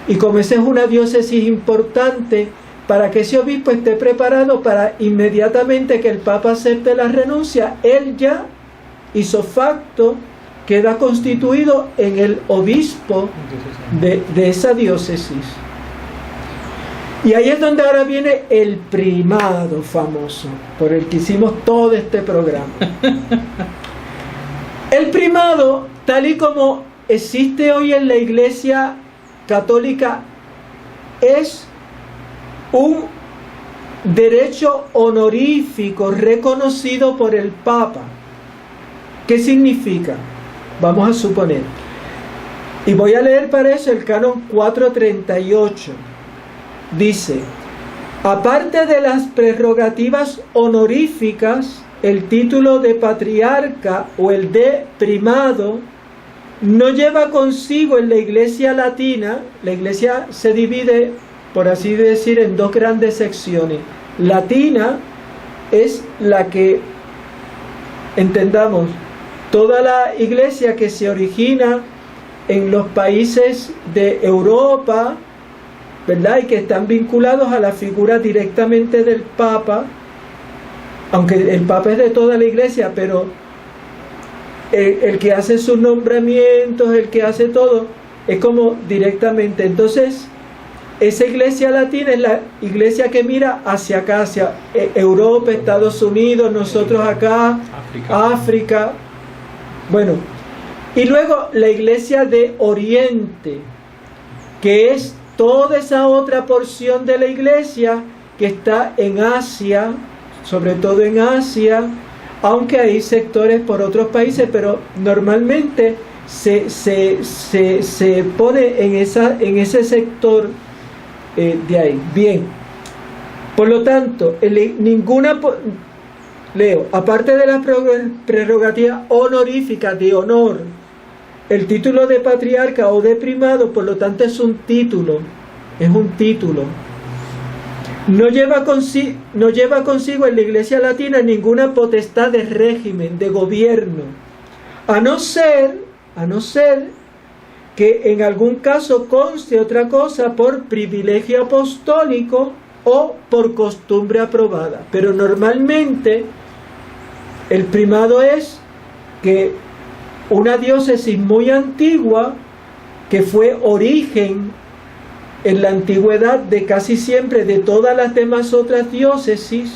y como esa es una diócesis importante, para que ese obispo esté preparado para inmediatamente que el Papa acepte la renuncia, él ya hizo facto, queda constituido en el obispo de esa diócesis. Y ahí es donde ahora viene el primado famoso, por el que hicimos todo este programa. El primado, tal y como existe hoy en la Iglesia Católica, es un derecho honorífico reconocido por el Papa. ¿Qué significa? Vamos a suponer, y voy a leer para eso el canon 438. Dice: aparte de las prerrogativas honoríficas, el título de patriarca o el de primado no lleva consigo en la Iglesia latina. La Iglesia se divide, por así decir, en dos grandes secciones. Latina es la que, entendamos, toda la Iglesia que se origina en los países de Europa, ¿verdad? Y que están vinculados a la figura directamente del Papa, aunque el Papa es de toda la Iglesia, pero el que hace sus nombramientos, el que hace todo, es como directamente. Entonces, esa Iglesia latina es la Iglesia que mira hacia acá, hacia Europa, Estados Unidos, nosotros acá, África. Bueno, y luego la Iglesia de Oriente, que es toda esa otra porción de la Iglesia que está en Asia, sobre todo en Asia, aunque hay sectores por otros países, pero normalmente se pone en ese sector de ahí. Bien, por lo tanto, leo, aparte de las prerrogativas honoríficas de honor, el título de patriarca o de primado, por lo tanto, es un título. No lleva consigo en la Iglesia Latina ninguna potestad de régimen, de gobierno, a no ser que en algún caso conste otra cosa por privilegio apostólico o por costumbre aprobada. Pero normalmente el primado es que una diócesis muy antigua, que fue origen en la antigüedad de casi siempre de todas las demás otras diócesis,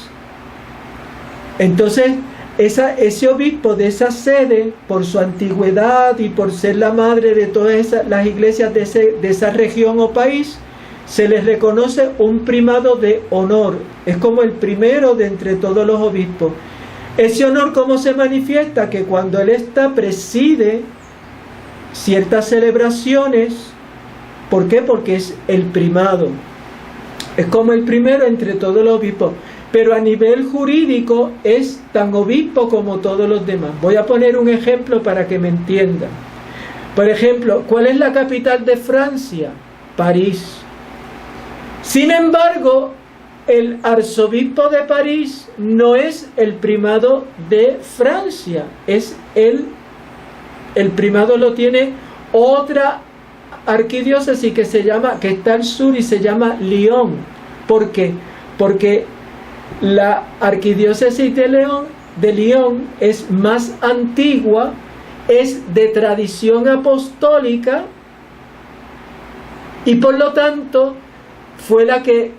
entonces ese obispo de esa sede, por su antigüedad y por ser la madre de todas las iglesias de esa región o país, se les reconoce un primado de honor. Es como el primero de entre todos los obispos. Ese honor, ¿cómo se manifiesta? Que cuando él preside ciertas celebraciones. ¿Por qué? Porque es el primado. Es como el primero entre todos los obispos. Pero a nivel jurídico es tan obispo como todos los demás. Voy a poner un ejemplo para que me entiendan. Por ejemplo, ¿cuál es la capital de Francia? París. Sin embargo, el arzobispo de París no es el primado de Francia. Es el primado lo tiene otra arquidiócesis que está al sur y se llama Lyon. ¿Por qué? Porque la arquidiócesis de Lyon es más antigua, es de tradición apostólica y por lo tanto fue la que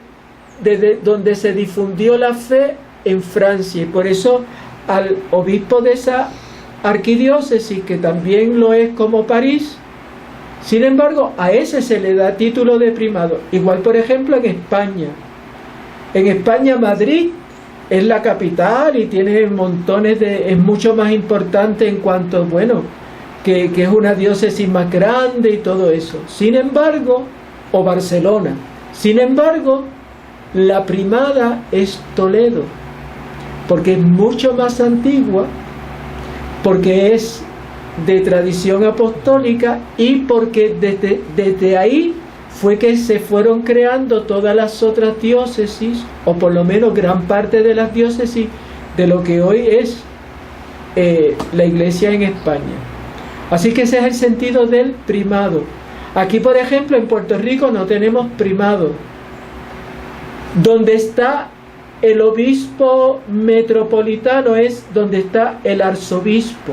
desde donde se difundió la fe en Francia, y por eso al obispo de esa arquidiócesis, que también lo es como París, sin embargo a ese se le da título de primado. Igual, por ejemplo, en España. En España, Madrid es la capital y tiene montones es mucho más importante en cuanto, bueno, que es una diócesis más grande y todo eso. Sin embargo, o Barcelona. Sin embargo, la primada es Toledo, porque es mucho más antigua, porque es de tradición apostólica y porque desde ahí fue que se fueron creando todas las otras diócesis, o por lo menos gran parte de las diócesis de lo que hoy es la iglesia en España. Así que ese es el sentido del primado. Aquí, por ejemplo, en Puerto Rico no tenemos primado. Donde está el obispo metropolitano es donde está el arzobispo.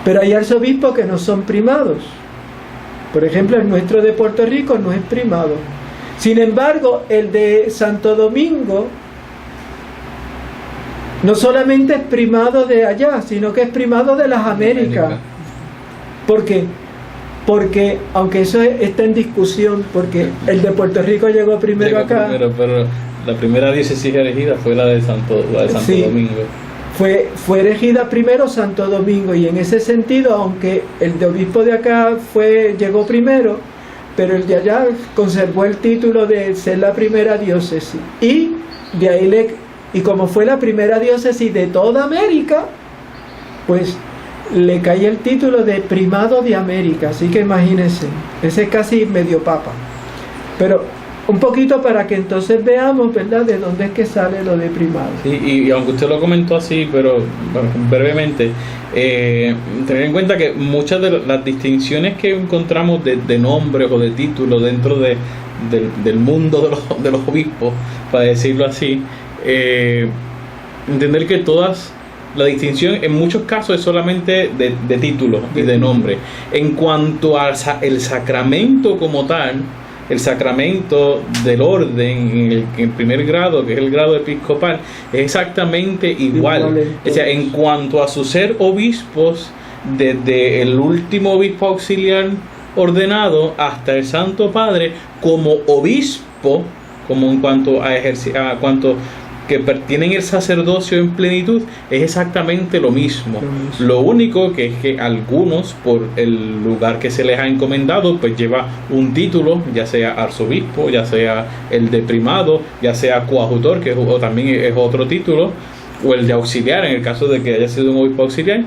Pero hay arzobispos que no son primados. Por ejemplo, el nuestro de Puerto Rico no es primado. Sin embargo, el de Santo Domingo no solamente es primado de allá, sino que es primado de las Américas. ¿Por qué? Porque, aunque eso está en discusión, porque el de Puerto Rico llegó primero acá. Pero la primera diócesis elegida fue la de Santo sí, Domingo. Fue elegida primero Santo Domingo, y en ese sentido, aunque el de obispo de acá llegó primero, pero el de allá conservó el título de ser la primera diócesis. Y de ahí y como fue la primera diócesis de toda América, pues le cae el título de primado de América. Así que imagínense, ese es casi medio papa. Pero un poquito para que entonces veamos, ¿verdad?, de dónde es que sale lo de primado. Sí, y aunque usted lo comentó así, pero bueno, brevemente, tener en cuenta que muchas de las distinciones que encontramos de nombres o de títulos dentro del mundo de los obispos, para decirlo así, entender que la distinción en muchos casos es solamente de título y de nombre. En cuanto al el sacramento como tal, el sacramento del orden en el primer grado, que es el grado episcopal, es exactamente igual. O sea, en cuanto a su ser obispos, desde el último obispo auxiliar ordenado hasta el Santo Padre, como obispo, como en cuanto que tienen el sacerdocio en plenitud, es exactamente lo mismo. Lo único que es que algunos, por el lugar que se les ha encomendado, pues lleva un título, ya sea arzobispo, ya sea el de primado, ya sea coadjutor, que también es otro título, o el de auxiliar, en el caso de que haya sido un obispo auxiliar.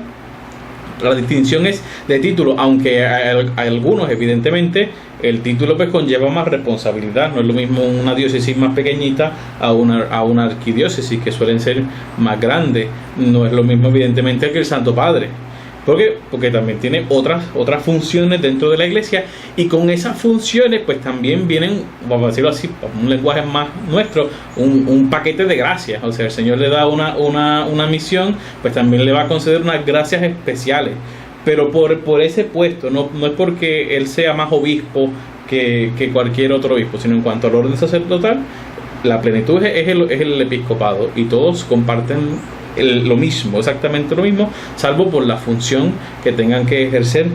La distinción es de título, aunque hay algunos, evidentemente, el título pues conlleva más responsabilidad. No es lo mismo una diócesis más pequeñita a una arquidiócesis, que suelen ser más grandes. No es lo mismo, evidentemente, que el Santo Padre. Porque también tiene otras funciones dentro de la iglesia, y con esas funciones pues también vienen, vamos a decirlo así, un lenguaje más nuestro, un paquete de gracias. O sea, el Señor le da una misión, pues también le va a conceder unas gracias especiales, pero por ese puesto, no es porque él sea más obispo que cualquier otro obispo, sino en cuanto al orden sacerdotal, la plenitud es el episcopado, y todos comparten lo mismo, exactamente lo mismo, salvo por la función que tengan que ejercer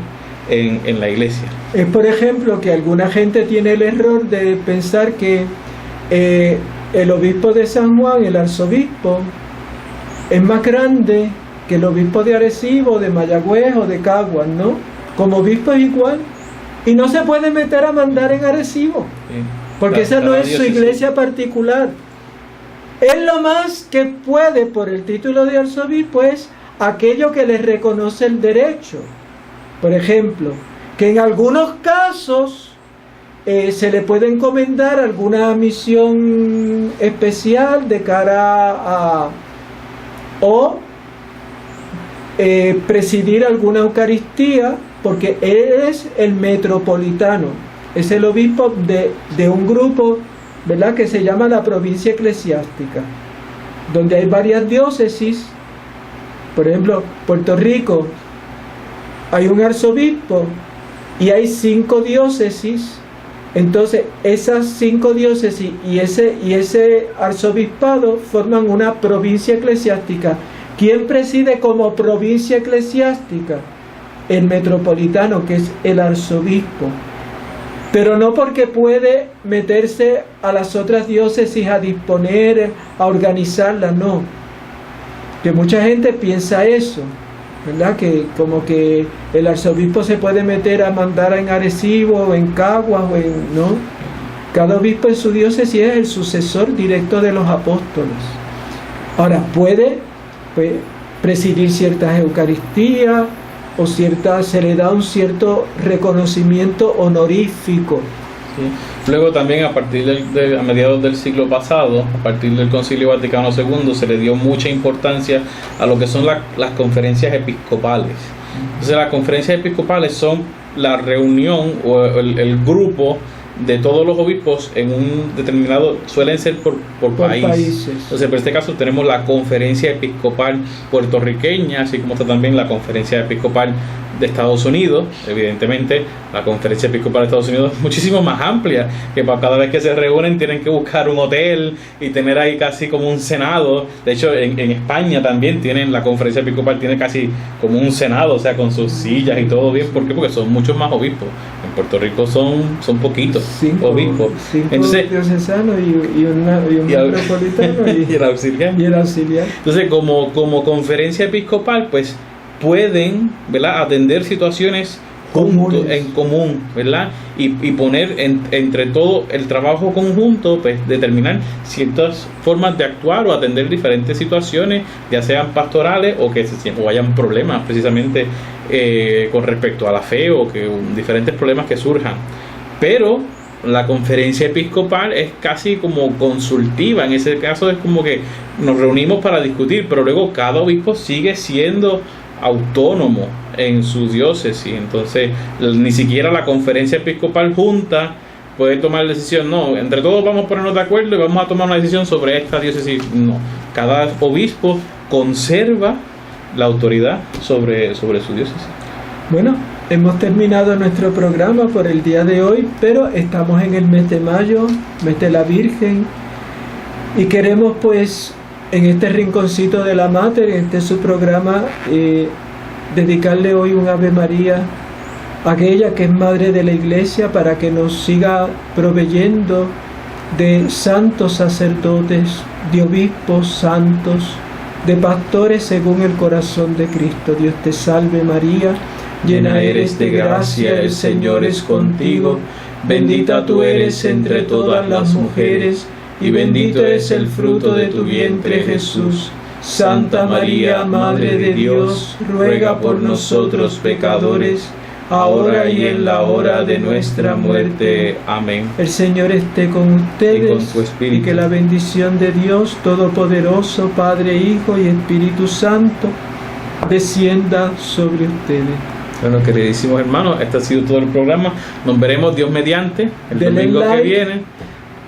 en la iglesia. Es, por ejemplo, que alguna gente tiene el error de pensar que el obispo de San Juan, el arzobispo, es más grande que el obispo de Arecibo, de Mayagüez o de Caguas, ¿no? Como obispo es igual, y no se puede meter a mandar en Arecibo, porque esa no es su iglesia particular. Él lo más que puede, por el título de arzobispo, es aquello que le reconoce el derecho. Por ejemplo, que en algunos casos se le puede encomendar alguna misión especial de cara a presidir alguna Eucaristía, porque él es el metropolitano, es el obispo de un grupo, ¿verdad?, que se llama la provincia eclesiástica, donde hay varias diócesis. Por ejemplo, Puerto Rico, hay un arzobispo y hay 5 diócesis. Entonces esas 5 diócesis y ese arzobispado forman una provincia eclesiástica. ¿Quién preside como provincia eclesiástica? El metropolitano, que es el arzobispo. Pero no porque puede meterse a las otras diócesis a disponer, a organizarlas, no. Que mucha gente piensa eso, ¿verdad? Que como que el arzobispo se puede meter a mandar en Arecibo, o en Caguas, no. Cada obispo en su diócesis es el sucesor directo de los apóstoles. Ahora, puede presidir ciertas Eucaristías, o se le da un cierto reconocimiento honorífico. Sí. Luego también a mediados del siglo pasado, a partir del Concilio Vaticano II, se le dio mucha importancia a lo que son las conferencias episcopales. Entonces las conferencias episcopales son la reunión o el grupo de todos los obispos en un determinado, suelen ser por países. Entonces, por este caso tenemos la Conferencia Episcopal Puertorriqueña, así como está también la Conferencia Episcopal de Estados Unidos. Evidentemente, la Conferencia Episcopal de Estados Unidos es muchísimo más amplia, que para cada vez que se reúnen tienen que buscar un hotel y tener ahí casi como un senado. De hecho, en España también tienen, la Conferencia Episcopal tiene casi como un senado, o sea, con sus sillas y todo bien. ¿Por qué? Porque son muchos más obispos. En Puerto Rico son poquitos 5 obispos. 5 Entonces, diocesanos y un metropolitano y el auxiliar. Entonces, como conferencia episcopal, pues pueden, ¿verdad?, atender situaciones juntos, en común, ¿verdad? Y poner entre todo el trabajo conjunto, pues determinar ciertas formas de actuar o atender diferentes situaciones, ya sean pastorales o hayan problemas precisamente con respecto a la fe, o que diferentes problemas que surjan. Pero la conferencia episcopal es casi como consultiva. En ese caso es como que nos reunimos para discutir, pero luego cada obispo sigue siendo autónomo en su diócesis. Entonces ni siquiera la conferencia episcopal junta puede tomar decisión. No, entre todos vamos a ponernos de acuerdo y vamos a tomar una decisión sobre esta diócesis. No, cada obispo conserva la autoridad sobre su diócesis. Bueno, hemos terminado nuestro programa por el día de hoy, pero estamos en el mes de mayo, mes de la Virgen, y queremos pues en este rinconcito de la Mater, en este su programa, dedicarle hoy un Ave María a aquella que es Madre de la Iglesia, para que nos siga proveyendo de santos sacerdotes, de obispos santos, de pastores según el corazón de Cristo. Dios te salve María, llena eres de gracia, el Señor es contigo, bendita tú eres entre todas las mujeres, y bendito es el fruto de tu vientre Jesús. Santa María, Madre de Dios, ruega por nosotros pecadores, ahora y en la hora de nuestra muerte. Amén. El Señor esté con ustedes, y con tu espíritu. y que la bendición de Dios Todopoderoso, Padre, Hijo y Espíritu Santo, descienda sobre ustedes. Bueno, queridísimos hermanos, este ha sido todo el programa. Nos veremos Dios mediante el domingo que viene.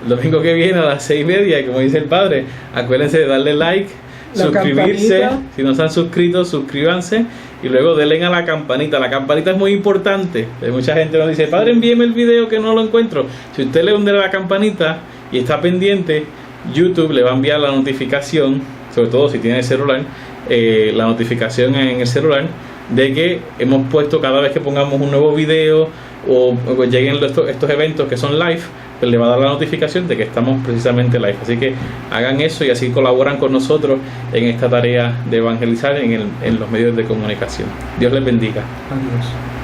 El domingo que viene a las 6:30, como dice el Padre. Acuérdense de darle like, suscribirse. Si no se han suscrito, suscríbanse. Y luego denle a la campanita. La campanita es muy importante. Mucha gente nos dice: Padre, envíeme el video que no lo encuentro. Si usted le hunde la campanita y está pendiente, YouTube le va a enviar la notificación, sobre todo si tiene el celular, la notificación en el celular de que hemos puesto, cada vez que pongamos un nuevo video o lleguen estos eventos que son live, pues le va a dar la notificación de que estamos precisamente live. Así que hagan eso y así colaboran con nosotros en esta tarea de evangelizar en los medios de comunicación. Dios les bendiga. Adiós.